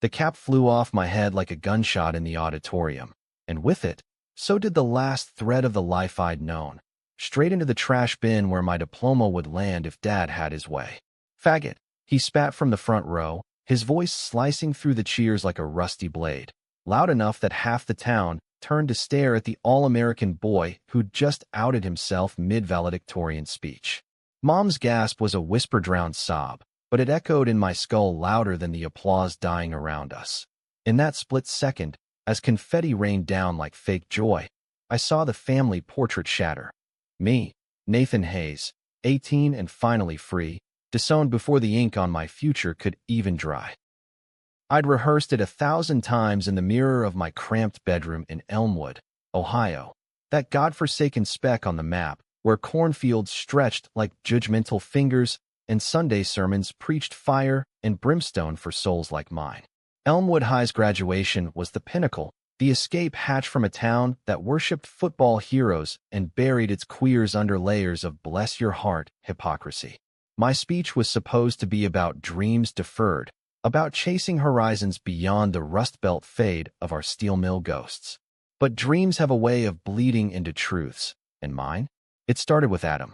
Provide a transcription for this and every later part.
The cap flew off my head like a gunshot in the auditorium, and with it, so did the last thread of the life I'd known, straight into the trash bin where my diploma would land if Dad had his way. "Faggot," he spat from the front row, his voice slicing through the cheers like a rusty blade, loud enough that half the town turned to stare at the all-American boy who'd just outed himself mid-valedictorian speech. Mom's gasp was a whisper-drowned sob, but it echoed in my skull louder than the applause dying around us. In that split second, as confetti rained down like fake joy, I saw the family portrait shatter. Me, Nathan Hayes, 18 and finally free, disowned before the ink on my future could even dry. I'd rehearsed it 1,000 times in the mirror of my cramped bedroom in Elmwood, Ohio, that godforsaken speck on the map where cornfields stretched like judgmental fingers and Sunday sermons preached fire and brimstone for souls like mine. Elmwood High's graduation was the pinnacle, the escape hatch from a town that worshipped football heroes and buried its queers under layers of bless-your-heart hypocrisy. My speech was supposed to be about dreams deferred, about chasing horizons beyond the Rust Belt fade of our steel mill ghosts. But dreams have a way of bleeding into truths, and mine? It started with Adam.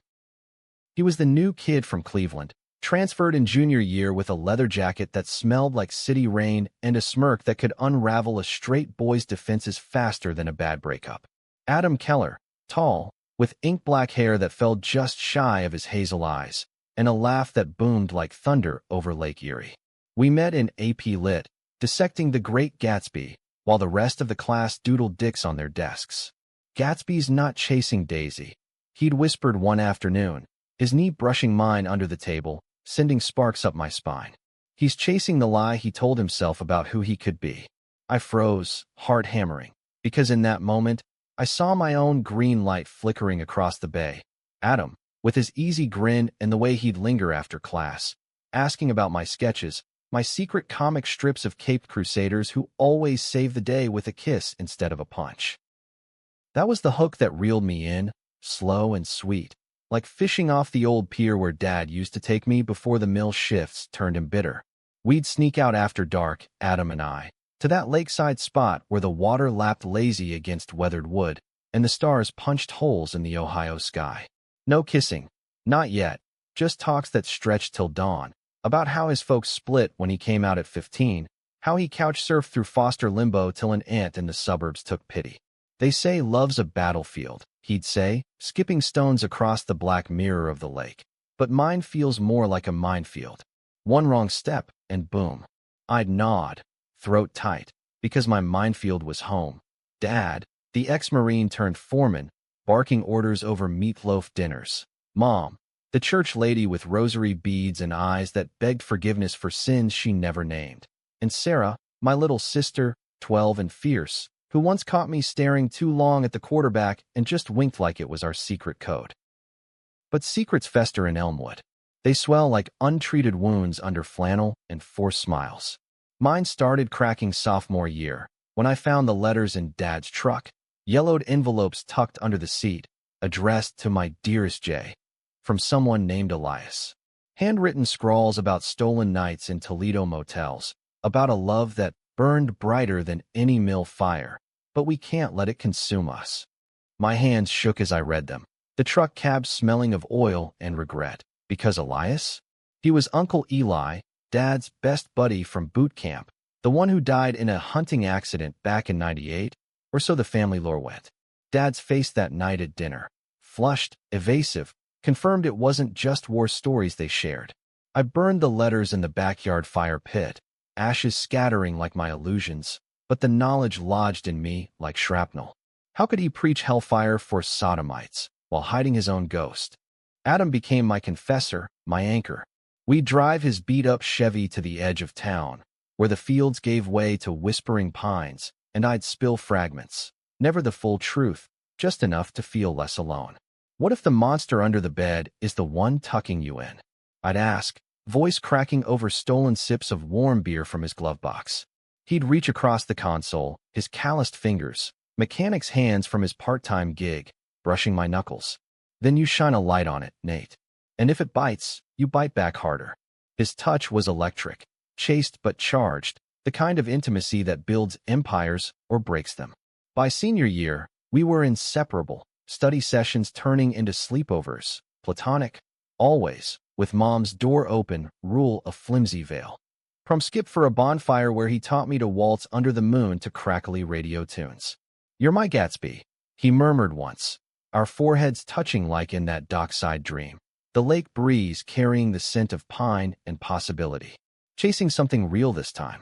He was the new kid from Cleveland, transferred in junior year with a leather jacket that smelled like city rain and a smirk that could unravel a straight boy's defenses faster than a bad breakup. Adam Keller, tall, with ink-black hair that fell just shy of his hazel eyes, and a laugh that boomed like thunder over Lake Erie. We met in AP Lit, dissecting The Great Gatsby, while the rest of the class doodled dicks on their desks. "Gatsby's not chasing Daisy," he'd whispered one afternoon, his knee brushing mine under the table, sending sparks up my spine. "He's chasing the lie he told himself about who he could be." I froze, heart hammering, because in that moment, I saw my own green light flickering across the bay. Adam, with his easy grin and the way he'd linger after class, asking about my sketches, my secret comic strips of caped crusaders who always save the day with a kiss instead of a punch. That was the hook that reeled me in, slow and sweet, like fishing off the old pier where Dad used to take me before the mill shifts turned him bitter. We'd sneak out after dark, Adam and I, to that lakeside spot where the water lapped lazy against weathered wood, and the stars punched holes in the Ohio sky. No kissing, not yet, just talks that stretched till dawn, about how his folks split when he came out at 15, how he couch-surfed through foster limbo till an aunt in the suburbs took pity. "They say love's a battlefield," he'd say, skipping stones across the black mirror of the lake. "But mine feels more like a minefield. One wrong step, and boom." I'd nod, throat tight, because my minefield was home. Dad, the ex-Marine turned foreman, barking orders over meatloaf dinners. Mom, the church lady with rosary beads and eyes that begged forgiveness for sins she never named. And Sarah, my little sister, 12 and fierce, who once caught me staring too long at the quarterback and just winked like it was our secret code. But secrets fester in Elmwood. They swell like untreated wounds under flannel and forced smiles. Mine started cracking sophomore year, when I found the letters in Dad's truck, yellowed envelopes tucked under the seat, addressed to my dearest Jay, from someone named Elias. Handwritten scrawls about stolen nights in Toledo motels, about a love that burned brighter than any mill fire, but we can't let it consume us. My hands shook as I read them, the truck cab smelling of oil and regret. Because Elias? He was Uncle Eli, Dad's best buddy from boot camp, the one who died in a hunting accident back in '98, or so the family lore went. Dad's face that night at dinner, flushed, evasive, confirmed it wasn't just war stories they shared. I burned the letters in the backyard fire pit, ashes scattering like my illusions, but the knowledge lodged in me like shrapnel. How could he preach hellfire for sodomites while hiding his own ghost? Adam became my confessor, my anchor. We'd drive his beat-up Chevy to the edge of town, where the fields gave way to whispering pines, and I'd spill fragments. Never the full truth, just enough to feel less alone. "What if the monster under the bed is the one tucking you in?" I'd ask, voice cracking over stolen sips of warm beer from his glove box. He'd reach across the console, his calloused fingers, mechanic's hands from his part-time gig, brushing my knuckles. "Then you shine a light on it, Nate. And if it bites, you bite back harder." His touch was electric, chaste but charged, the kind of intimacy that builds empires or breaks them. By senior year, we were inseparable, study sessions turning into sleepovers, platonic, always, with Mom's door open, rule a flimsy veil. From skip for a bonfire where he taught me to waltz under the moon to crackly radio tunes. "You're my Gatsby," he murmured once, our foreheads touching like in that dockside dream. The lake breeze carrying the scent of pine and possibility. Chasing something real this time.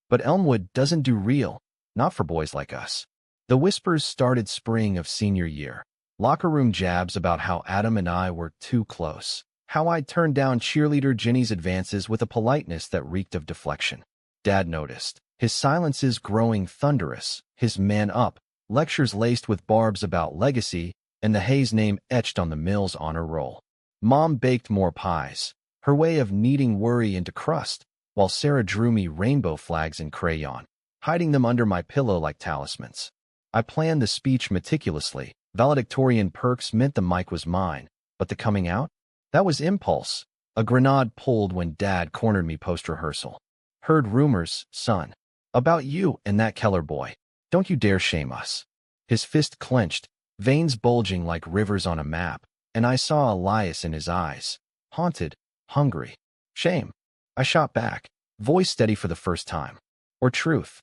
But Elmwood doesn't do real, not for boys like us. The whispers started spring of senior year. Locker room jabs about how Adam and I were too close. How I'd turned down cheerleader Ginny's advances with a politeness that reeked of deflection. Dad noticed. His silences growing thunderous, his man-up, lectures laced with barbs about legacy, and the Hayes name etched on the Mills honor roll. Mom baked more pies, her way of kneading worry into crust, while Sarah drew me rainbow flags in crayon, hiding them under my pillow like talismans. I planned the speech meticulously. Valedictorian perks meant the mic was mine, but the coming out? That was impulse, a grenade pulled when Dad cornered me post-rehearsal. "Heard rumors, son, about you and that Keller boy. Don't you dare shame us." His fist clenched, veins bulging like rivers on a map, and I saw Elias in his eyes, haunted, hungry. "Shame," I shot back, voice steady for the first time. "Or truth?"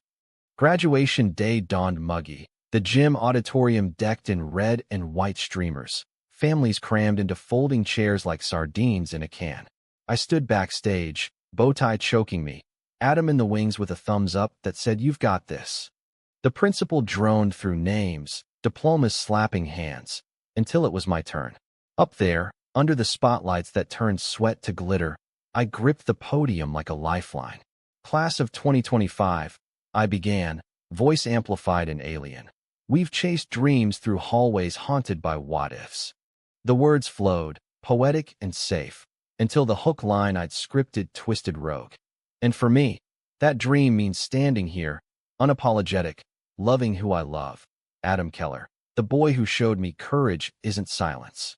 Graduation day dawned muggy, the gym auditorium decked in red and white streamers, families crammed into folding chairs like sardines in a can. I stood backstage, bow tie choking me, Adam in the wings with a thumbs up that said, "You've got this." The principal droned through names, diplomas slapping hands, until it was my turn. Up there, under the spotlights that turned sweat to glitter, I gripped the podium like a lifeline. "Class of 2025, I began, voice amplified and alien. "We've chased dreams through hallways haunted by what-ifs." The words flowed, poetic and safe, until the hook line I'd scripted twisted rogue. And for me, that dream means standing here, unapologetic, loving who I love. Adam Keller, the boy who showed me courage isn't silence.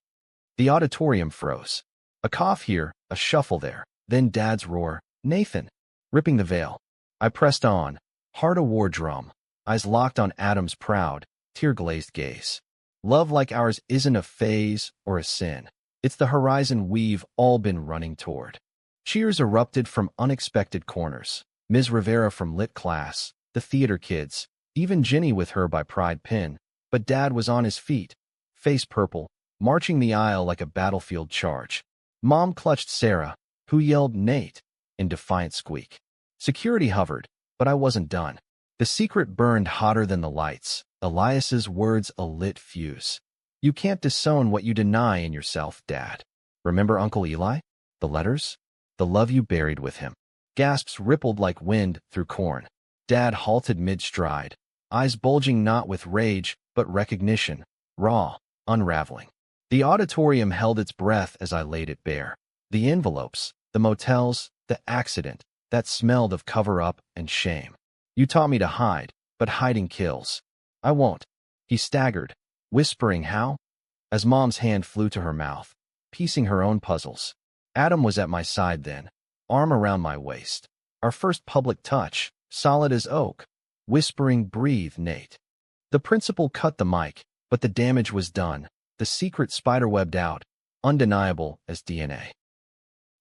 The auditorium froze. A cough here, a shuffle there, then Dad's roar, "Nathan!" ripping the veil. I pressed on, heart a war drum, eyes locked on Adam's proud, tear-glazed gaze. Love like ours isn't a phase or a sin. It's the horizon we've all been running toward. Cheers erupted from unexpected corners. Ms. Rivera from lit class, the theater kids, even Ginny with her by pride pin. But Dad was on his feet, face purple, marching the aisle like a battlefield charge. Mom clutched Sarah, who yelled "Nate" in defiant squeak. Security hovered, but I wasn't done. The secret burned hotter than the lights, Elias's words a lit fuse. "You can't disown what you deny in yourself, Dad. Remember Uncle Eli? The letters? The love you buried with him." Gasps rippled like wind through corn. Dad halted mid-stride, eyes bulging not with rage, but recognition, raw, unraveling. The auditorium held its breath as I laid it bare. The envelopes, the motels, the accident, that smelled of cover-up and shame. "You taught me to hide, but hiding kills." "I won't." He staggered, whispering how? As Mom's hand flew to her mouth, piecing her own puzzles. Adam was at my side then, arm around my waist. Our first public touch, solid as oak, whispering, "Breathe, Nate." The principal cut the mic, but the damage was done, the secret spiderwebbed out, undeniable as DNA.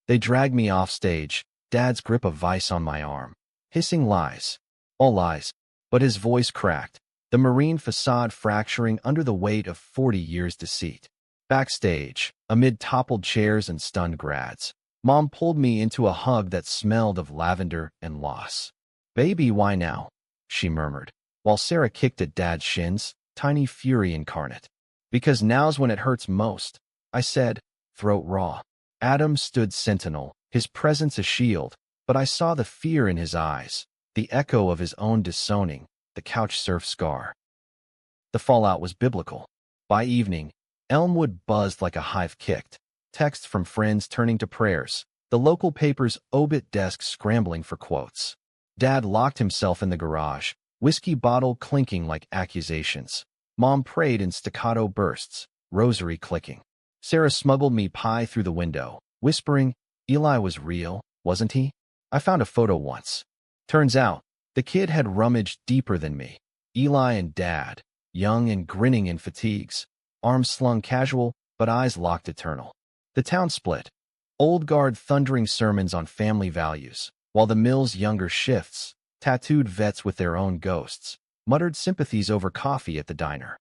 They dragged me off stage, Dad's grip a vice on my arm, hissing lies. All lies, but his voice cracked, the marine facade fracturing under the weight of 40 years' deceit. Backstage, amid toppled chairs and stunned grads, Mom pulled me into a hug that smelled of lavender and loss. "Baby, why now?" she murmured, while Sarah kicked at Dad's shins, tiny fury incarnate. "Because now's when it hurts most," I said, throat raw. Adam stood sentinel, his presence a shield, but I saw the fear in his eyes, the echo of his own disowning, the couch surf scar. The fallout was biblical. By evening, Elmwood buzzed like a hive kicked, texts from friends turning to prayers, the local paper's obit desk scrambling for quotes. Dad locked himself in the garage, whiskey bottle clinking like accusations. Mom prayed in staccato bursts, rosary clicking. Sarah smuggled me pie through the window, whispering, "Eli was real, wasn't he? I found a photo once." Turns out, The kid had rummaged deeper than me. Eli and Dad, young and grinning in fatigues, arms slung casual, but eyes locked eternal. The town split. Old guard thundering sermons on family values, while the mill's younger shifts, tattooed vets with their own ghosts, muttered sympathies over coffee at the diner.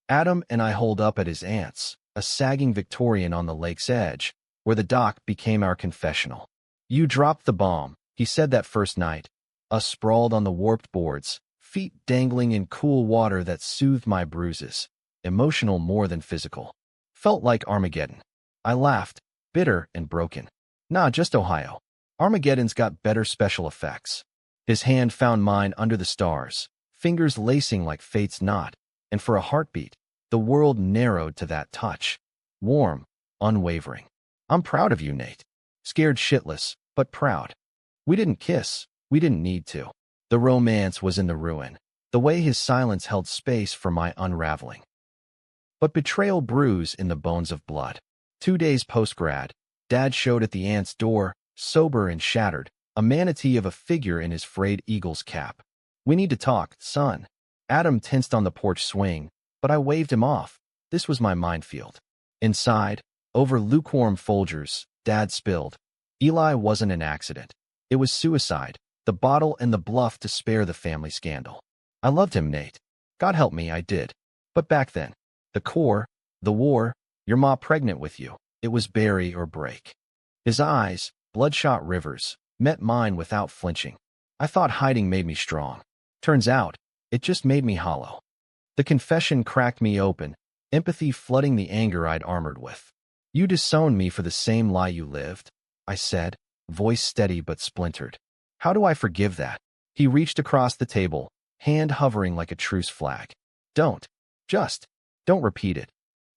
Adam and I holed up at his aunt's, a sagging Victorian on the lake's edge, where the dock became our confessional. "You dropped the bomb," he said that first night, us sprawled on the warped boards, feet dangling in cool water that soothed my bruises, emotional more than physical. Felt like Armageddon. I laughed, bitter and broken. "Nah, just Ohio. Armageddon's got better special effects." His hand found mine under the stars, fingers lacing like fate's knot, and for a heartbeat, the world narrowed to that touch. Warm, unwavering. "I'm proud of you, Nate." Scared shitless, but proud. We didn't kiss. We didn't need to. The romance was in the ruin, the way his silence held space for my unraveling. But betrayal brews in the bones of blood. 2 days post-grad, Dad showed at the aunt's door, sober and shattered, a manatee of a figure in his frayed eagle's cap. "We need to talk, son." Adam tensed on the porch swing, but I waved him off. This was my minefield. Inside, over lukewarm Folgers, Dad spilled. Eli wasn't an accident. It was suicide, the bottle and the bluff to spare the family scandal. I loved him, Nate. God help me, I did. But back then, the core, the war, your ma pregnant with you, it was bury or break. His eyes, bloodshot rivers, met mine without flinching. I thought hiding made me strong. Turns out, it just made me hollow. The confession cracked me open, empathy flooding the anger I'd armored with. "You disowned me for the same lie you lived," I said, voice steady but splintered. "How do I forgive that?" He reached across the table, hand hovering like a truce flag. Don't repeat it."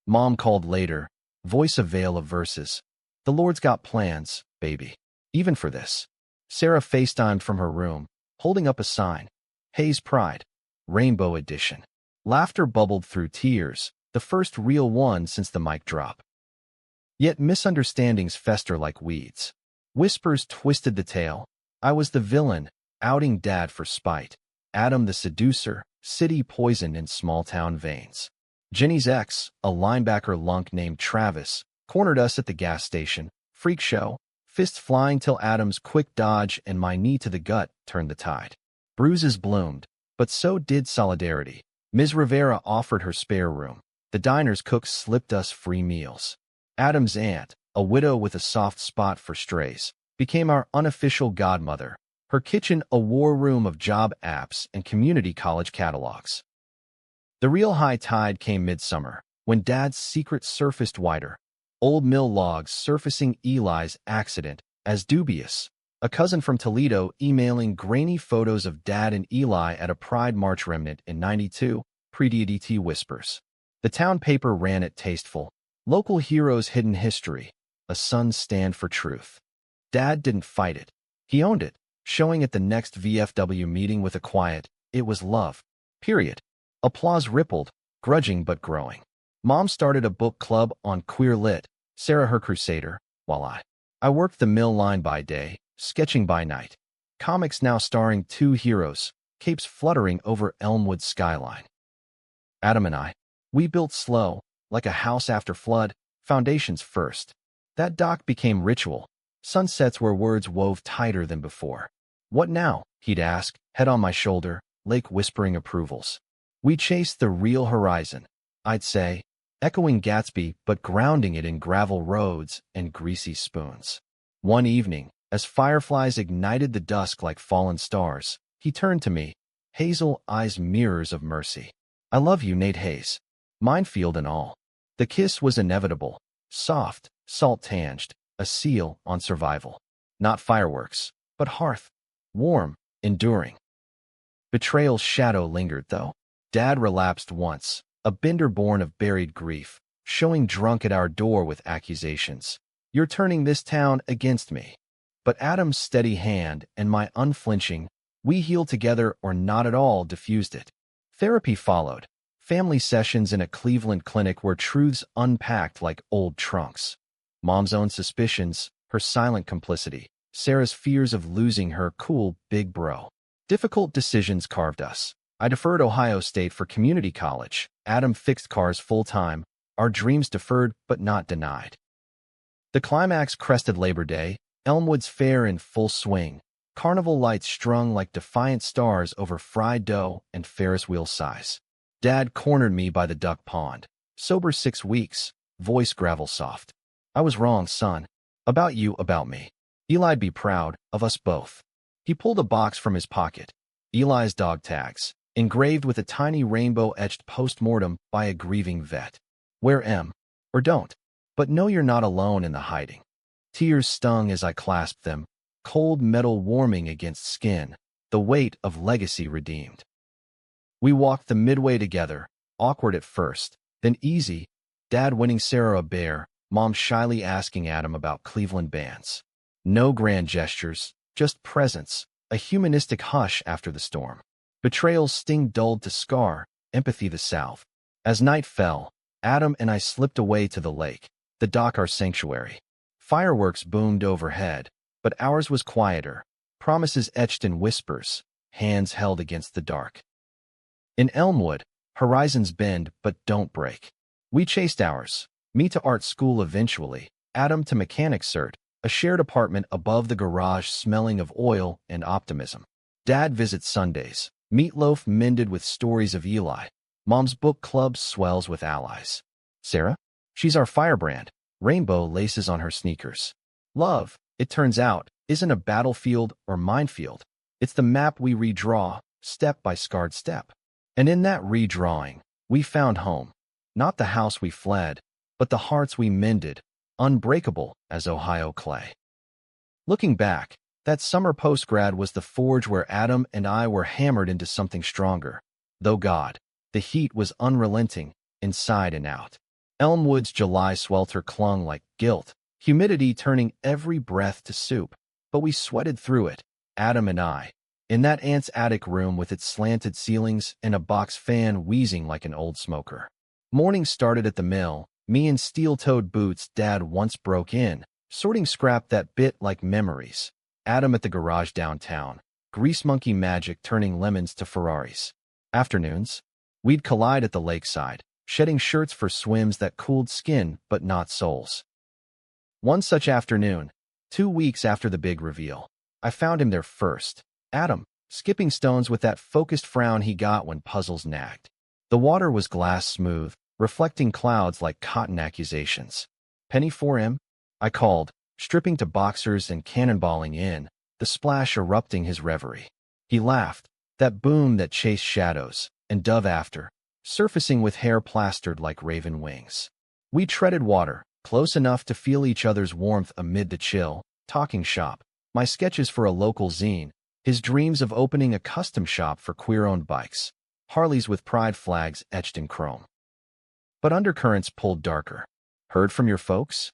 Mom called later, voice a veil of verses. "The Lord's got plans, baby. Even for this." Sarah FaceTimed from her room, holding up a sign. "Hayes Pride. Rainbow Edition." Laughter bubbled through tears, the first real one since the mic drop. Yet misunderstandings fester like weeds. Whispers twisted the tale. I was the villain, outing Dad for spite. Adam the seducer, city poisoned in small-town veins. Jenny's ex, a linebacker lunk named Travis, cornered us at the gas station. Freak show, fists flying till Adam's quick dodge and my knee to the gut turned the tide. Bruises bloomed, but so did solidarity. Ms. Rivera offered her spare room. The diner's cook slipped us free meals. Adam's aunt, a widow with a soft spot for strays, became our unofficial godmother, her kitchen a war room of job apps and community college catalogs. The real high tide came midsummer, when Dad's secret surfaced wider. Old mill logs surfacing Eli's accident as dubious. A cousin from Toledo emailing grainy photos of Dad and Eli at a Pride March remnant in '92, pre-DDT whispers. The town paper ran it tasteful. Local heroes' hidden history, a son's stand for truth. Dad didn't fight it. He owned it, showing at the next VFW meeting with a quiet, "It was love." Period. Applause rippled, grudging but growing. Mom started a book club on queer lit, Sarah her crusader, while I worked the mill line by day, sketching by night. Comics now starring 2 heroes, capes fluttering over Elmwood skyline. Adam and we built slow, like a house after flood, foundations first. That dock became ritual. Sunsets where words wove tighter than before. "What now?" he'd ask, head on my shoulder, lake whispering approvals. We chased the real horizon, I'd say, echoing Gatsby but grounding it in gravel roads and greasy spoons. One evening, as fireflies ignited the dusk like fallen stars, he turned to me, hazel eyes mirrors of mercy. "I love you, Nate Hayes." Minefield and all. The kiss was inevitable, soft, salt-tanged, a seal on survival. Not fireworks, but hearth. Warm, enduring. Betrayal's shadow lingered, though. Dad relapsed once, a bender born of buried grief, showing drunk at our door with accusations. "You're turning this town against me." But Adam's steady hand and my unflinching, "we heal together or not at all," diffused it. Therapy followed. Family sessions in a Cleveland clinic where truths unpacked like old trunks. Mom's own suspicions, her silent complicity, Sarah's fears of losing her cool big bro. Difficult decisions carved us. I deferred Ohio State for community college. Adam fixed cars full-time. Our dreams deferred but not denied. The climax crested Labor Day, Elmwood's fair in full swing, carnival lights strung like defiant stars over fried dough and Ferris wheel size. Dad cornered me by the duck pond. Sober 6 weeks, voice gravel soft. I was wrong, son. About you, about me. Eli'd be proud of us both. He pulled a box from his pocket. Eli's dog tags, engraved with a tiny rainbow etched post-mortem by a grieving vet. Wear M. Or don't. But know you're not alone in the hiding. Tears stung as I clasped them, cold metal warming against skin, the weight of legacy redeemed. We walked the midway together, awkward at first, then easy, Dad winning Sarah a bear, Mom shyly asking Adam about Cleveland bands. No grand gestures, just presence, a humanistic hush after the storm. Betrayal's sting dulled to scar, empathy the salve. As night fell, Adam and I slipped away to the lake, the dock our sanctuary. Fireworks boomed overhead, but ours was quieter, promises etched in whispers, hands held against the dark. In Elmwood, horizons bend but don't break. We chased ours, me to art school eventually, Adam to mechanic cert, a shared apartment above the garage smelling of oil and optimism. Dad visits Sundays, meatloaf mended with stories of Eli. Mom's book club swells with allies. Sarah? She's our firebrand, rainbow laces on her sneakers. Love, it turns out, isn't a battlefield or minefield. It's the map we redraw, step by scarred step. And in that redrawing, we found home. Not the house we fled, but the hearts we mended, unbreakable as Ohio clay. Looking back, that summer post-grad was the forge where Adam and I were hammered into something stronger. Though God, the heat was unrelenting, inside and out. Elmwood's July swelter clung like guilt, humidity turning every breath to soup. But we sweated through it, Adam and I, in that aunt's attic room with its slanted ceilings and a box fan wheezing like an old smoker. Morning started at the mill, me in steel-toed boots Dad once broke in, sorting scrap that bit like memories. Adam at the garage downtown, grease monkey magic turning lemons to Ferraris. Afternoons, we'd collide at the lakeside, shedding shirts for swims that cooled skin but not souls. One such afternoon, 2 weeks after the big reveal, I found him there first. Adam, skipping stones with that focused frown he got when puzzles nagged. The water was glass smooth, reflecting clouds like cotton accusations. Penny for him? I called, stripping to boxers and cannonballing in, the splash erupting his reverie. He laughed, that boom that chased shadows, and dove after, surfacing with hair plastered like raven wings. We treaded water, close enough to feel each other's warmth amid the chill, talking shop, my sketches for a local zine, his dreams of opening a custom shop for queer-owned bikes, Harleys with pride flags etched in chrome. But undercurrents pulled darker. Heard from your folks?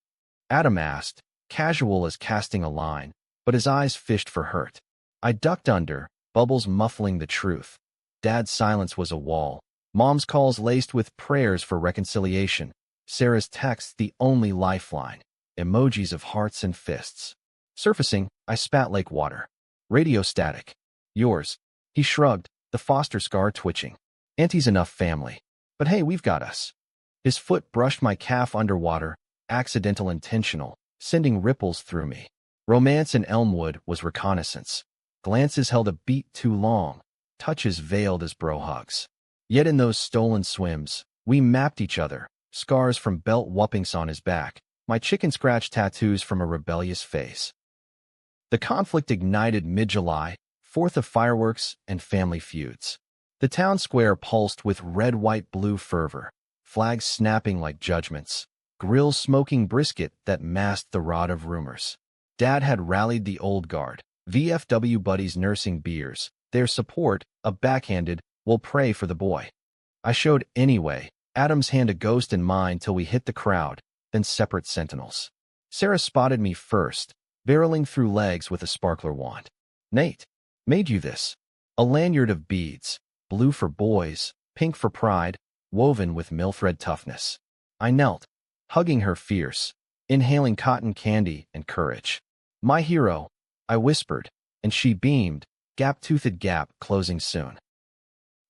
Adam asked, casual as casting a line, but his eyes fished for hurt. I ducked under, bubbles muffling the truth. Dad's silence was a wall, Mom's calls laced with prayers for reconciliation, Sarah's texts the only lifeline, emojis of hearts and fists. Surfacing, I spat lake water. Radio static. Yours. He shrugged, the foster scar twitching. Auntie's enough family. But hey, we've got us. His foot brushed my calf underwater, accidental intentional, sending ripples through me. Romance in Elmwood was reconnaissance. Glances held a beat too long, touches veiled as bro hugs. Yet in those stolen swims, we mapped each other, scars from belt whoppings on his back, my chicken scratch tattoos from a rebellious face. The conflict ignited mid-July, 4th of fireworks and family feuds. The town square pulsed with red, white, blue fervor, flags snapping like judgments, grills smoking brisket that masked the rod of rumors. Dad had rallied the old guard, VFW buddies nursing beers, their support, a backhanded, we'll pray for the boy. I showed anyway, Adam's hand a ghost in mine till we hit the crowd, then separate sentinels. Sarah spotted me first, barreling through legs with a sparkler wand. Nate, made you this. A lanyard of beads, blue for boys, pink for pride, woven with milthread toughness. I knelt, hugging her fierce, inhaling cotton candy and courage. My hero, I whispered, and she beamed, gap-toothed gap closing soon.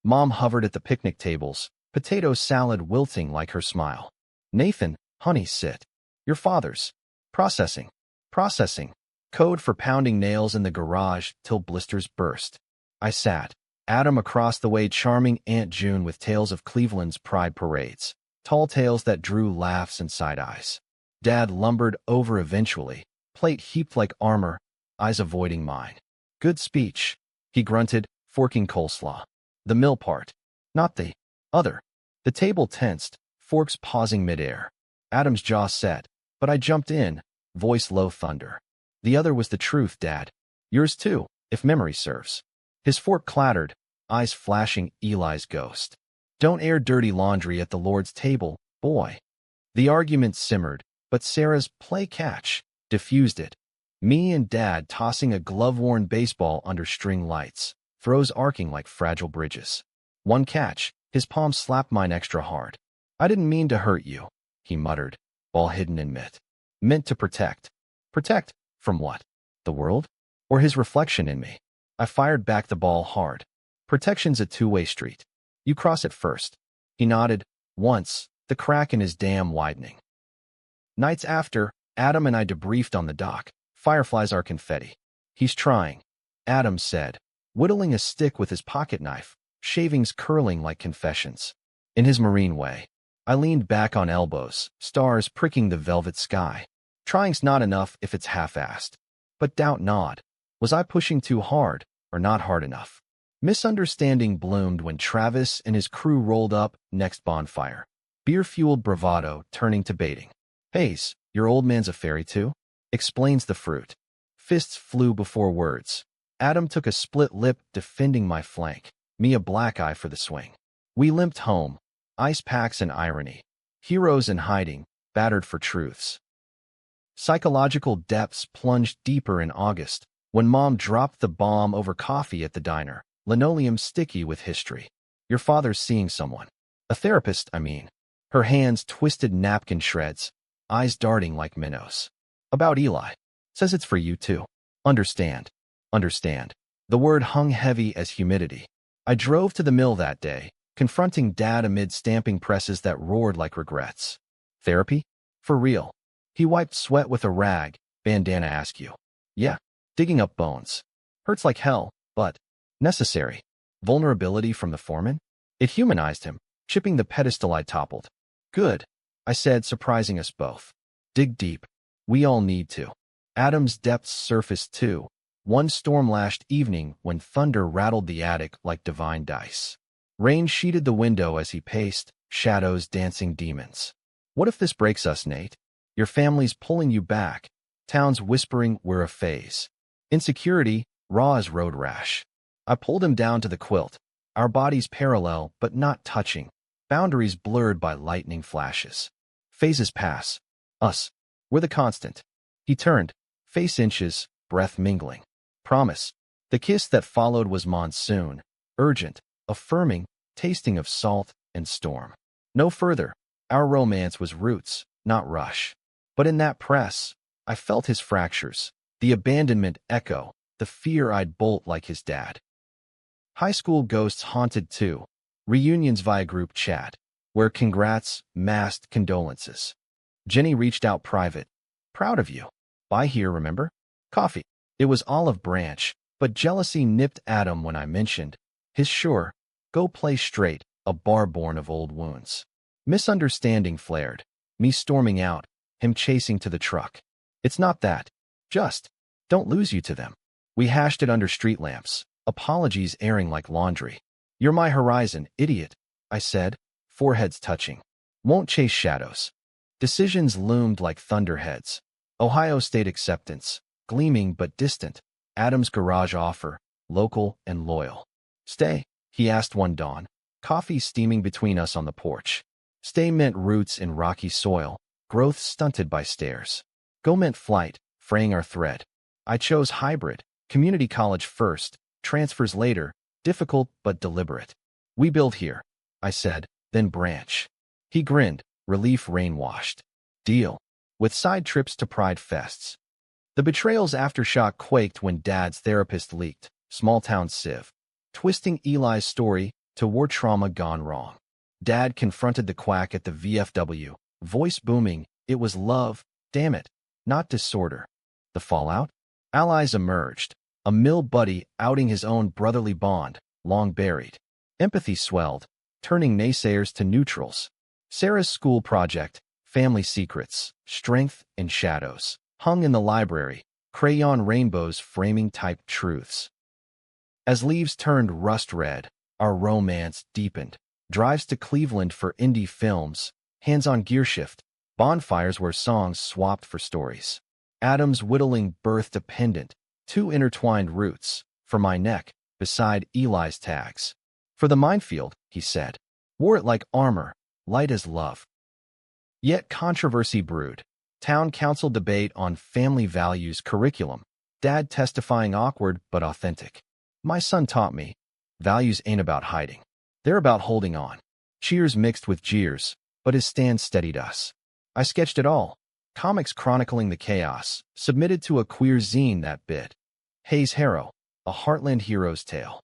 Mom hovered at the picnic tables, potato salad wilting like her smile. Nathan, honey, sit. Your father's. Processing. Processing. Code for pounding nails in the garage till blisters burst. I sat. Adam across the way, charming Aunt June with tales of Cleveland's pride parades. Tall tales that drew laughs and side eyes. Dad lumbered over eventually, plate heaped like armor, eyes avoiding mine. Good speech, he grunted, forking coleslaw. The mill part, not the other. The table tensed, forks pausing midair. Adam's jaw set, but I jumped in, voice low thunder. The other was the truth, Dad. Yours too, if memory serves. His fork clattered, eyes flashing Eli's ghost. Don't air dirty laundry at the Lord's table, boy. The argument simmered, but Sarah's play catch diffused it. Me and Dad tossing a glove-worn baseball under string lights, throws arcing like fragile bridges. One catch, his palm slapped mine extra hard. I didn't mean to hurt you, he muttered, ball hidden in mitt. Meant to protect. Protect? From what? The world? Or his reflection in me? I fired back the ball hard. Protection's a two-way street. You cross it first. He nodded, once, the crack in his dam widening. Nights after, Adam and I debriefed on the dock. Fireflies are confetti. He's trying, Adam said, whittling a stick with his pocket knife, shavings curling like confessions. In his marine way. I leaned back on elbows, stars pricking the velvet sky. Trying's not enough if it's half-assed. But doubt not. Was I pushing too hard, or not hard enough? Misunderstanding bloomed when Travis and his crew rolled up next bonfire. Beer-fueled bravado turning to baiting. Hayes, your old man's a fairy too? Explains the fruit. Fists flew before words. Adam took a split lip defending my flank, me a black eye for the swing. We limped home, ice packs and irony. Heroes in hiding, battered for truths. Psychological depths plunged deeper in August, when Mom dropped the bomb over coffee at the diner, linoleum sticky with history. Your father's seeing someone. A therapist, I mean. Her hands twisted napkin shreds, eyes darting like minnows. About Eli. Says it's for you too. Understand. Understand. The word hung heavy as humidity. I drove to the mill that day, confronting Dad amid stamping presses that roared like regrets. Therapy? For real. He wiped sweat with a rag, bandana askew. Yeah, digging up bones. Hurts like hell, but necessary. Vulnerability from the foreman? It humanized him, chipping the pedestal I toppled. Good, I said, surprising us both. Dig deep. We all need to. Adam's depths surfaced too, one storm-lashed evening when thunder rattled the attic like divine dice. Rain sheeted the window as he paced, shadows dancing demons. What if this breaks us, Nate? Your family's pulling you back, town's whispering we're a phase. Insecurity, raw as road rash. I pulled him down to the quilt, our bodies parallel but not touching, boundaries blurred by lightning flashes. Phases pass. Us. We're the constant. He turned, face inches, breath mingling. Promise. The kiss that followed was monsoon, urgent, affirming, tasting of salt and storm. No further. Our romance was roots, not rush. But in that press, I felt his fractures, the abandonment echo, the fear I'd bolt like his dad. High school ghosts haunted too, reunions via group chat, where congrats masked condolences. Jenny reached out private. Proud of you. Buy here, remember? Coffee. It was olive branch, but jealousy nipped Adam when I mentioned his sure, go play straight, a bar born of old wounds. Misunderstanding flared, me storming out, him chasing to the truck. It's not that. Just, don't lose you to them. We hashed it under street lamps, apologies airing like laundry. You're my horizon, idiot, I said, foreheads touching. Won't chase shadows. Decisions loomed like thunderheads. Ohio State acceptance, gleaming but distant. Adam's garage offer, local and loyal. Stay, he asked one dawn. Coffee steaming between us on the porch. Stay meant roots in rocky soil, growth stunted by stairs. Go meant flight, fraying our thread. I chose hybrid, community college first, transfers later, difficult but deliberate. We build here, I said, then branch. He grinned, relief rain-washed. Deal. With side trips to pride fests. The betrayal's aftershock quaked when Dad's therapist leaked. small-town civ, twisting Eli's story to war trauma gone wrong. Dad confronted the quack at the VFW, voice booming, "It was love, damn it, not disorder." The fallout? Allies emerged, a mill buddy outing his own brotherly bond, long buried. Empathy swelled, turning naysayers to neutrals. Sarah's school project, Family Secrets, Strength in Shadows, hung in the library, crayon rainbows framing typed truths. As leaves turned rust red, our romance deepened. Drives to Cleveland for indie films, hands-on gearshift, bonfires where songs swapped for stories. Adam's whittling birthed a pendant, two intertwined roots, for my neck, beside Eli's tags. "For the minefield," he said. Wore it like armor, light as love. Yet controversy brewed. Town council debate on family values curriculum. Dad testifying awkward but authentic. "My son taught me, values ain't about hiding. They're about holding on." Cheers mixed with jeers, but his stand steadied us. I sketched it all. Comics chronicling the chaos, submitted to a queer zine that bit. Hayes Harrow, a Heartland hero's tale.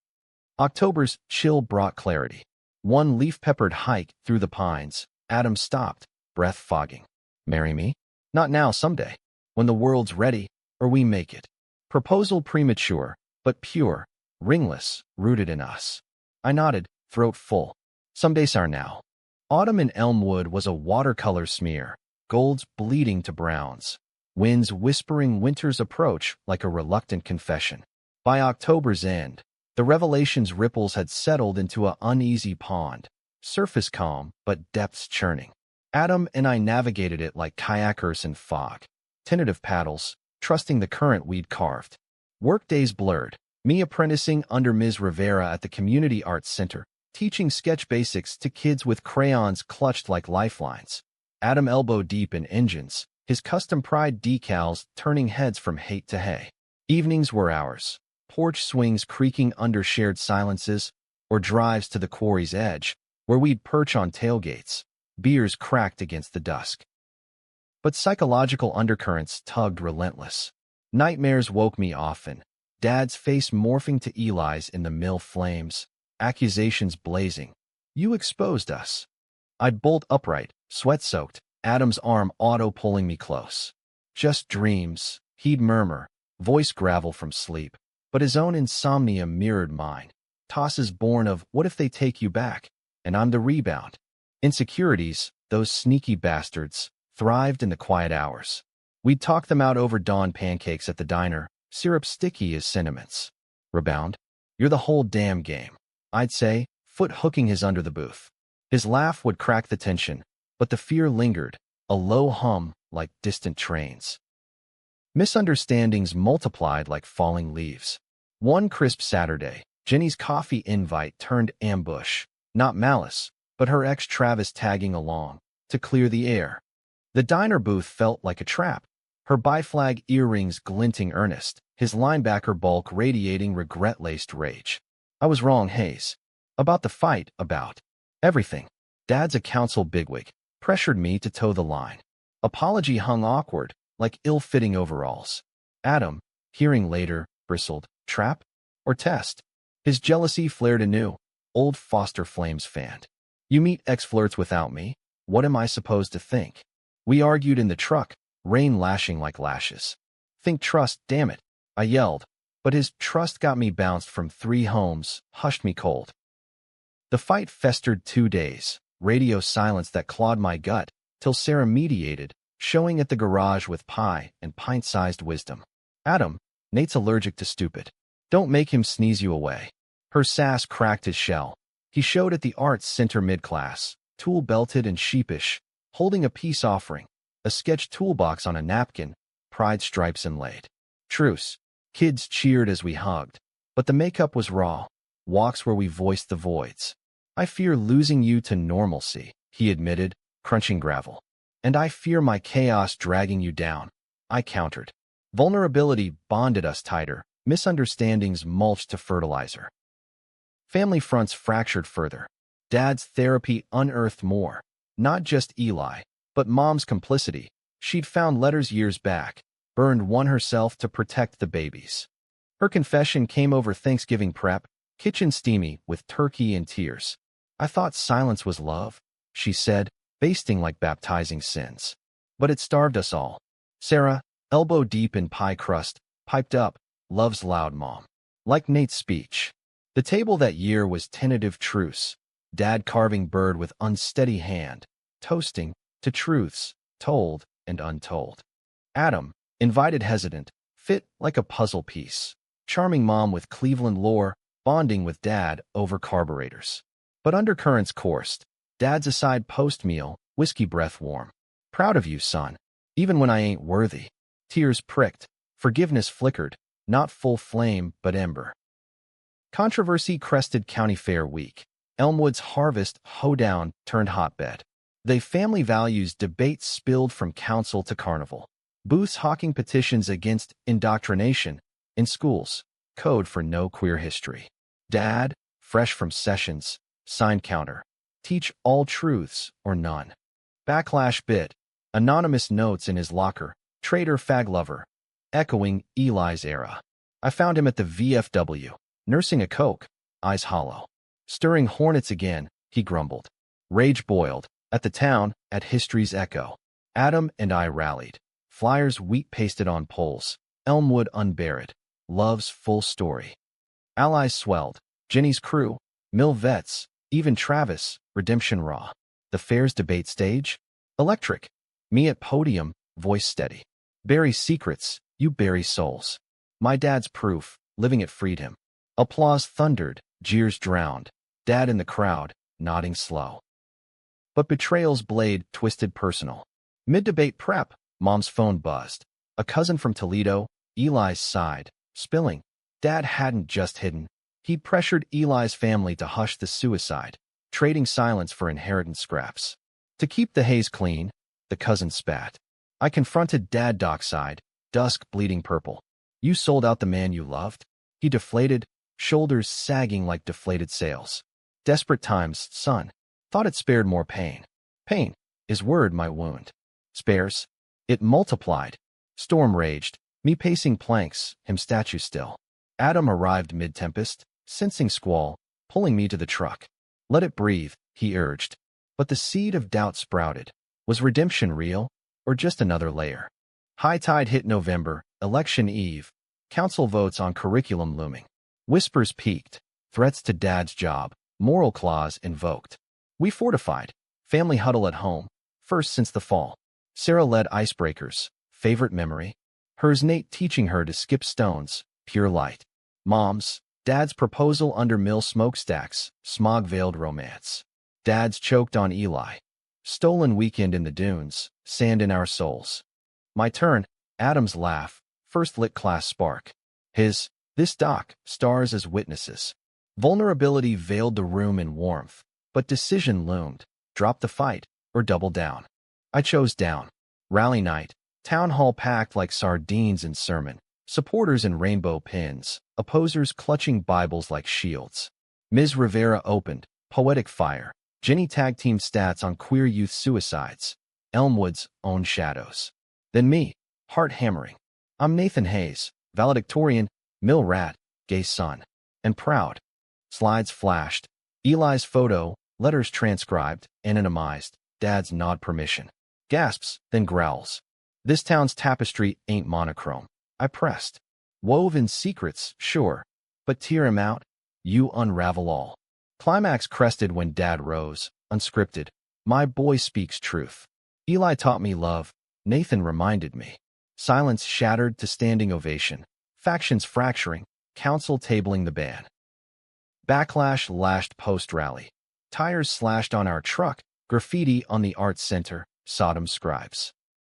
October's chill brought clarity. One leaf-peppered hike through the pines, Adam stopped, breath fogging. "Marry me? Not now, someday. When the world's ready, or we make it." Proposal premature, but pure, ringless, rooted in us. I nodded, throat full. "Some days are now." Autumn in Elmwood was a watercolor smear, golds bleeding to browns, winds whispering winter's approach like a reluctant confession. By October's end, the revelation's ripples had settled into an uneasy pond, surface calm but depths churning. Adam and I navigated it like kayakers in fog, tentative paddles, trusting the current we'd carved. Workdays blurred, me apprenticing under Ms. Rivera at the Community Arts Center, teaching sketch basics to kids with crayons clutched like lifelines. Adam elbow-deep in engines, his custom pride decals turning heads from hate to hay. Evenings were ours, porch swings creaking under shared silences, or drives to the quarry's edge, where we'd perch on tailgates, beers cracked against the dusk. But psychological undercurrents tugged relentless. Nightmares woke me often, Dad's face morphing to Eli's in the mill flames, accusations blazing. "You exposed us." I'd bolt upright, sweat-soaked, Adam's arm auto-pulling me close. "Just dreams," he'd murmur, voice gravel from sleep. But his own insomnia mirrored mine. Tosses born of, "What if they take you back?" And I'm the rebound. Insecurities, those sneaky bastards, thrived in the quiet hours. We'd talk them out over dawn pancakes at the diner, syrup sticky as sentiments. Rebound? "You're the whole damn game," I'd say, foot hooking his under the booth. His laugh would crack the tension, but the fear lingered, a low hum like distant trains. Misunderstandings multiplied like falling leaves. One crisp Saturday, Jenny's coffee invite turned ambush, not malice, but her ex Travis tagging along, to clear the air. The diner booth felt like a trap, her biflag earrings glinting earnest, his linebacker bulk radiating regret-laced rage. I was wrong, Hayes. About the fight, about everything. Dad's a council bigwig, pressured me to toe the line. Apology hung awkward, like ill-fitting overalls. Adam, hearing later, bristled, "Trap? Or test?" His jealousy flared anew, old Foster flames fanned. "You meet ex-flirts without me? What am I supposed to think?" We argued in the truck, rain lashing like lashes. "Think trust, damn it," I yelled, but his "trust" got me bounced from 3 homes, hushed me cold. The fight festered 2 days, radio silence that clawed my gut, till Sarah mediated, showing at the garage with pie and pint-sized wisdom. "Adam, Nate's allergic to stupid. Don't make him sneeze you away." Her sass cracked his shell. He showed at the arts center mid-class, tool-belted and sheepish, holding a peace offering, a sketch toolbox on a napkin, pride stripes inlaid. Truce. Kids cheered as we hugged, but the makeup was raw, walks where we voiced the voids. "I fear losing you to normalcy," he admitted, crunching gravel. "And I fear my chaos dragging you down," I countered. Vulnerability bonded us tighter, misunderstandings mulched to fertilizer. Family fronts fractured further. Dad's therapy unearthed more, not just Eli, but Mom's complicity. She'd found letters years back, burned one herself to protect the babies. Her confession came over Thanksgiving prep, kitchen steamy with turkey and tears. I thought silence was love, she said, basting like baptizing sins. But it starved us all. Sarah, elbow deep in pie crust, piped up, love's loud, Mom. Like Nate's speech. The table that year was tentative truce, Dad carving bird with unsteady hand, toasting to truths, told and untold. Adam, invited hesitant, fit like a puzzle piece. Charming Mom with Cleveland lore, bonding with Dad over carburetors. But undercurrents coursed. Dad's aside post-meal, whiskey breath warm. Proud of you, son. Even when I ain't worthy. Tears pricked. Forgiveness flickered. Not full flame, but ember. Controversy crested County Fair Week. Elmwood's harvest hoedown turned hotbed. They family values debates spilled from council to carnival. Booths hawking petitions against indoctrination in schools. Code for no queer history. Dad, fresh from sessions, signed counter. Teach all truths or none. Backlash bit. Anonymous notes in his locker. Traitor fag lover. Echoing Eli's era. I found him at the VFW, nursing a Coke, eyes hollow. Stirring hornets again, he grumbled. Rage boiled. At the town, at history's echo. Adam and I rallied. Flyers wheat pasted on poles. Elmwood unburied. Love's full story. Allies swelled. Jenny's crew. Mill vets. Even Travis. Redemption raw. The fair's debate stage. Electric. Me at podium. Voice steady. Bury secrets. You bury souls. My dad's proof. Living it freed him. Applause thundered. Jeers drowned. Dad in the crowd. Nodding slow. But betrayal's blade twisted personal. Mid-debate prep. Mom's phone buzzed. A cousin from Toledo. Eli's sighed. Spilling. Dad hadn't just hidden. He'd pressured Eli's family to hush the suicide, trading silence for inheritance scraps. To keep the haze clean, the cousin spat. I confronted Dad dockside, dusk bleeding purple. You sold out the man you loved? He deflated, shoulders sagging like deflated sails. Desperate times, son. Thought it spared more pain. Pain is word my wound. Spares. It multiplied. Storm raged, me pacing planks, him statue still. Adam arrived mid-tempest, sensing squall, pulling me to the truck. Let it breathe, he urged. But the seed of doubt sprouted. Was redemption real, or just another layer? High tide hit November, election eve. Council votes on curriculum looming. Whispers peaked. Threats to Dad's job. Moral clause invoked. We fortified. Family huddle at home. First since the fall. Sarah led icebreakers. Favorite memory? Hers Nate teaching her to skip stones. Pure light. Mom's. Dad's proposal under mill smokestacks. Smog-veiled romance. Dad's choked on Eli. Stolen weekend in the dunes. Sand in our souls. My turn. Adam's laugh. First lit class spark. His. This doc. Stars as witnesses. Vulnerability veiled the room in warmth. But decision loomed. Drop the fight, or double down. I chose down. Rally night. Town hall packed like sardines in sermon. Supporters in rainbow pins. Opposers clutching Bibles like shields. Ms. Rivera opened. Poetic fire. Jenny tag team stats on queer youth suicides. Elmwood's own shadows. Then me. Heart hammering. I'm Nathan Hayes. Valedictorian. Mill rat. Gay son. And proud. Slides flashed. Eli's photo. Letters transcribed, anonymized, Dad's nod permission. Gasps, then growls. This town's tapestry ain't monochrome. I pressed. Woven secrets, sure. But tear him out, you unravel all. Climax crested when Dad rose, unscripted. My boy speaks truth. Eli taught me love. Nathan reminded me. Silence shattered to standing ovation. Factions fracturing, council tabling the ban. Backlash lashed post-rally. Tires slashed on our truck, graffiti on the Arts Center, Sodom scribes.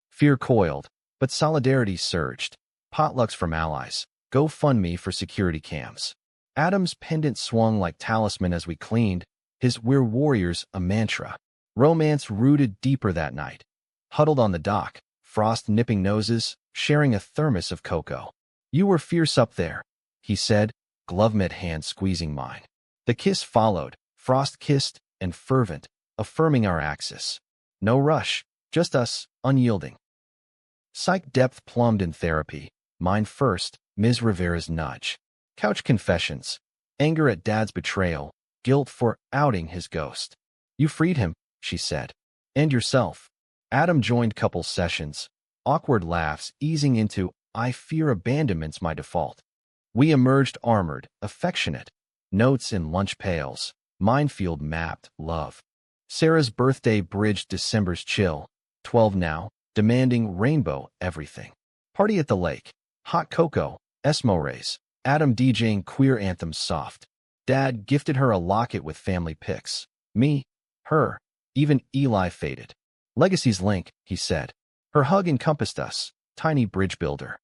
Fear coiled, but solidarity surged. Potlucks from allies. GoFundMe for security cams. Adam's pendant swung like talisman as we cleaned, his "We're warriors" a mantra. Romance rooted deeper that night. Huddled on the dock, frost nipping noses, sharing a thermos of cocoa. You were fierce up there, he said, glove-met hand squeezing mine. The kiss followed. Frost-kissed and fervent, affirming our axis. No rush, just us, unyielding. Psych depth plumbed in therapy. Mine first, Ms. Rivera's nudge. Couch confessions. Anger at Dad's betrayal. Guilt for outing his ghost. You freed him, she said. And yourself. Adam joined couple sessions. Awkward laughs easing into, I fear abandonment's my default. We emerged armored, affectionate. Notes in lunch pails. Minefield mapped, love. Sarah's birthday bridged December's chill. 12 now, demanding rainbow everything. Party at the lake. Hot cocoa, esmores. Adam DJing queer anthems soft. Dad gifted her a locket with family pics. Me, her, even Eli faded. Legacy's link, he said. Her hug encompassed us, tiny bridge builder.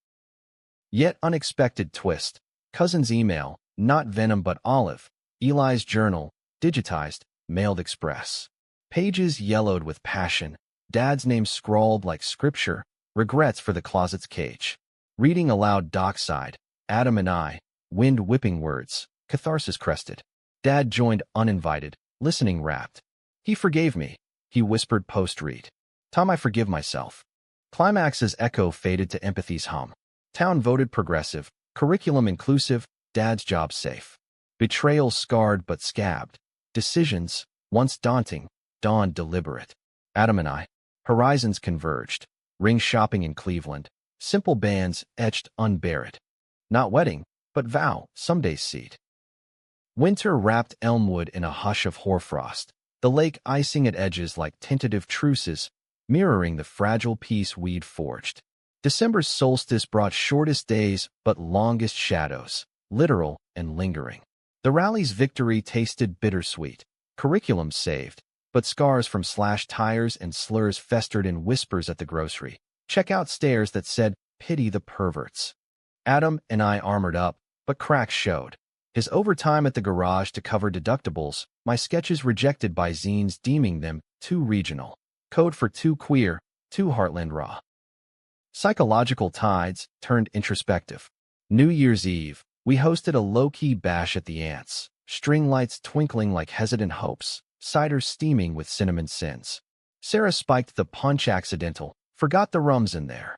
Yet unexpected twist. Cousin's email, not venom but olive. Eli's journal, digitized, mailed express. Pages yellowed with passion. Dad's name scrawled like scripture. Regrets for the closet's cage. Reading aloud dockside. Adam and I. Wind whipping words. Catharsis crested. Dad joined uninvited. Listening rapt. He forgave me. He whispered post-read. Tom, I forgive myself. Climax's echo faded to empathy's hum. Town voted progressive. Curriculum inclusive. Dad's job safe. Betrayal scarred but scabbed. Decisions, once daunting, dawned deliberate. Adam and I. Horizons converged. Ring shopping in Cleveland. Simple bands etched unburied. Not wedding, but vow, someday's seed. Winter wrapped Elmwood in a hush of hoarfrost. The lake icing at edges like tentative truces, mirroring the fragile peace we'd forged. December's solstice brought shortest days but longest shadows, literal and lingering. The rally's victory tasted bittersweet. Curriculum saved, but scars from slashed tires and slurs festered in whispers at the grocery. Checkout stares that said, pity the perverts. Adam and I armored up, but cracks showed. His overtime at the garage to cover deductibles, my sketches rejected by zines deeming them too regional. Code for too queer, too heartland raw. Psychological tides turned introspective. New Year's Eve, we hosted a low-key bash at the Ants, string lights twinkling like hesitant hopes, cider steaming with cinnamon sins. Sarah spiked the punch accidental, forgot the rums in there,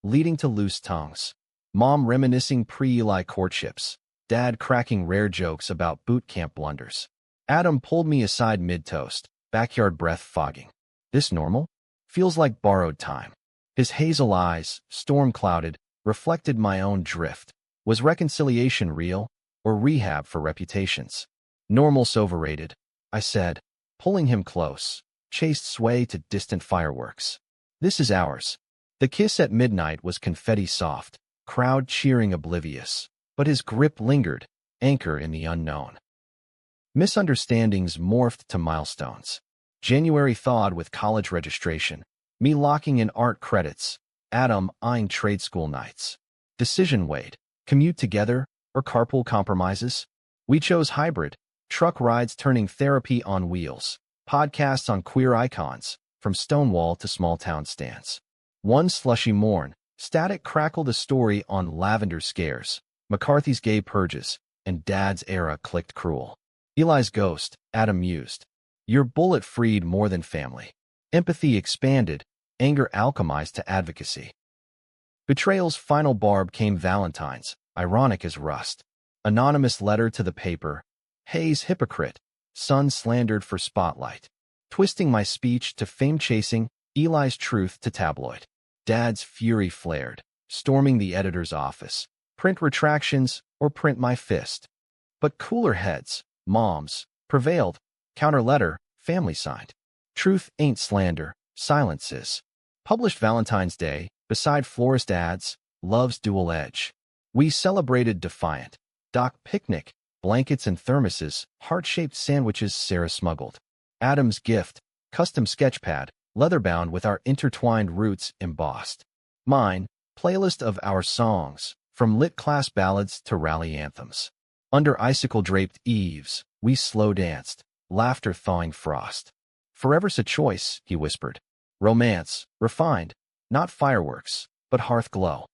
leading to loose tongues. Mom reminiscing pre-Eli courtships. Dad cracking rare jokes about boot camp blunders. Adam pulled me aside mid-toast, backyard breath fogging. This normal? Feels like borrowed time. His hazel eyes, storm-clouded, reflected my own drift. Was reconciliation real, or rehab for reputations? Normal's overrated, I said, pulling him close, chased sway to distant fireworks. This is ours. The kiss at midnight was confetti soft, crowd cheering oblivious, but his grip lingered, anchor in the unknown. Misunderstandings morphed to milestones. January thawed with college registration, me locking in art credits, Adam eyeing trade school nights. Decision weighed, commute together or carpool compromises? We chose hybrid, truck rides turning therapy on wheels, podcasts on queer icons, from Stonewall to small town stands. One slushy morn, Static crackled a story on lavender scares, McCarthy's gay purges, and Dad's era clicked cruel. Eli's ghost, Adam mused. Your bullet freed more than family. Empathy expanded, anger alchemized to advocacy. Betrayal's final barb came Valentine's, ironic as rust. Anonymous letter to the paper. Hayes hypocrite, son slandered for spotlight. Twisting my speech to fame-chasing, Eli's truth to tabloid. Dad's fury flared, storming the editor's office. Print retractions or print my fist. But cooler heads, moms, prevailed. Counter letter, family signed. Truth ain't slander, silence is. Published Valentine's Day, beside florist ads, love's dual edge. We celebrated defiant. Doc picnic, blankets and thermoses, heart-shaped sandwiches Sarah smuggled. Adam's gift, custom sketchpad, leather-bound with our intertwined roots embossed. Mine, playlist of our songs, from lit class ballads to rally anthems. Under icicle-draped eaves, we slow danced, laughter thawing frost. Forever's a choice, he whispered. Romance, refined, not fireworks, but hearth glow.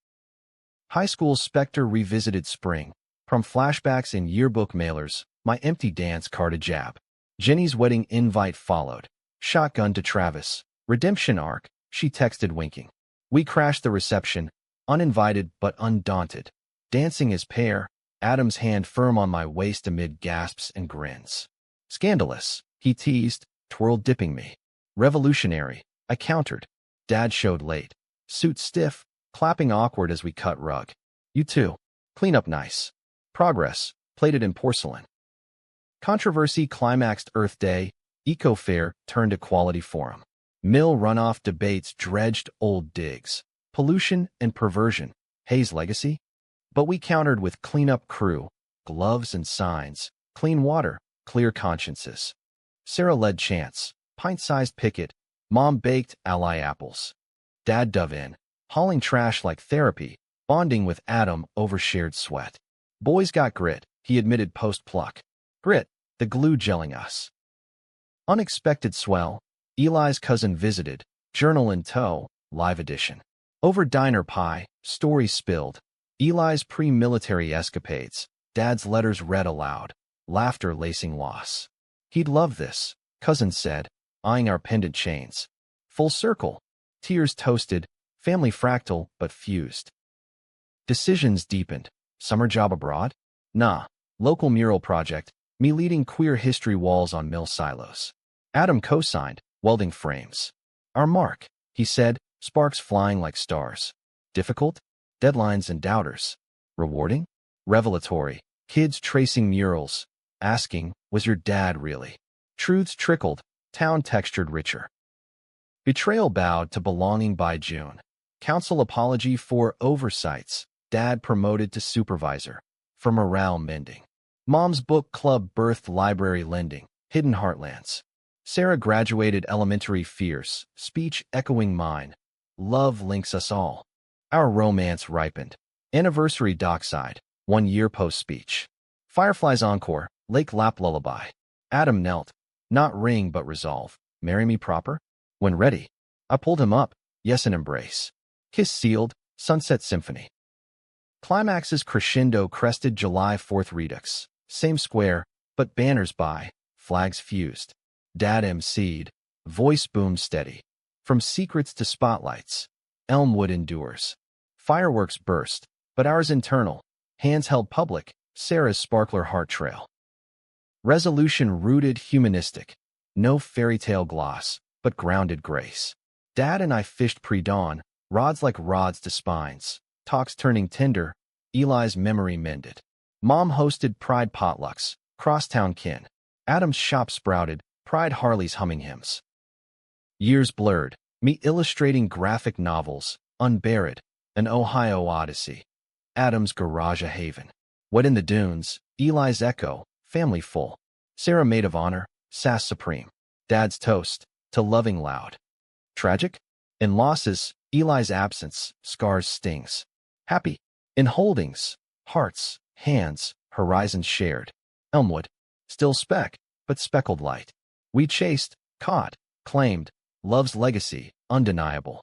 High school's specter revisited spring, from flashbacks in yearbook mailers, my empty dance card a jab. Jenny's wedding invite followed. Shotgun to Travis. Redemption arc, she texted winking. We crashed the reception, uninvited but undaunted. Dancing as pair, Adam's hand firm on my waist amid gasps and grins. Scandalous, he teased, twirl dipping me. Revolutionary, I countered. Dad showed late. Suit stiff, clapping awkward as we cut rug. You too. Clean up nice. Progress, plated in porcelain. Controversy climaxed Earth Day, Eco-Fair turned Equality Forum. Mill runoff debates dredged old digs. Pollution and perversion, Hayes' legacy? But we countered with cleanup crew, gloves and signs, clean water, clear consciences. Sarah led chants, pint-sized picket, Mom baked ally apples. Dad dove in, hauling trash like therapy, bonding with Adam over shared sweat. Boys got grit, he admitted post-pluck. Grit, the glue gelling us. Unexpected swell, Eli's cousin visited, journal in tow, live edition. Over diner pie, stories spilled. Eli's pre-military escapades, Dad's letters read aloud, laughter lacing loss. He'd love this, cousin said, eyeing our pendant chains. Full circle. Tears toasted, family fractal but fused. Decisions deepened. Summer job abroad? Nah. Local mural project, me leading queer history walls on mill silos. Adam co-signed, welding frames. Our mark, he said, sparks flying like stars. Difficult? Deadlines and doubters. Rewarding? Revelatory. Kids tracing murals, asking, was your dad really? Truths trickled, town textured richer. Betrayal bowed to belonging by June. Council apology for oversights. Dad promoted to supervisor. For morale mending. Mom's book club birthed library lending. Hidden heartlands. Sarah graduated elementary fierce. Speech echoing mine. Love links us all. Our romance ripened. Anniversary dockside. 1 year post-speech. Fireflies encore. Lake lap lullaby. Adam knelt. Not ring but resolve. Marry me proper? When ready. I pulled him up. Yes, an embrace. Kiss sealed. Sunset symphony. Climaxes crescendo crested July 4th redux. Same square, but banners by. Flags fused. Dad emceed. Voice boomed steady. From secrets to spotlights. Elmwood endures. Fireworks burst, but ours internal. Hands held public. Sarah's sparkler heart trail. Resolution rooted humanistic. No fairy tale gloss, but grounded grace. Dad and I fished pre-dawn, rods like rods to spines. Talks turning tender, Eli's memory mended. Mom hosted pride potlucks, crosstown kin. Adam's shop sprouted, pride Harley's humming hymns. Years blurred, me illustrating graphic novels, Unburied, an Ohio Odyssey. Adam's garage a haven. What in the dunes, Eli's echo, family full. Sarah maid of honor, sass supreme. Dad's toast, to loving loud. Tragic? In losses, Eli's absence, scars stings. Happy? In holdings, hearts, hands, horizons shared. Elmwood, still speck, but speckled light. We chased, caught, claimed, love's legacy, undeniable.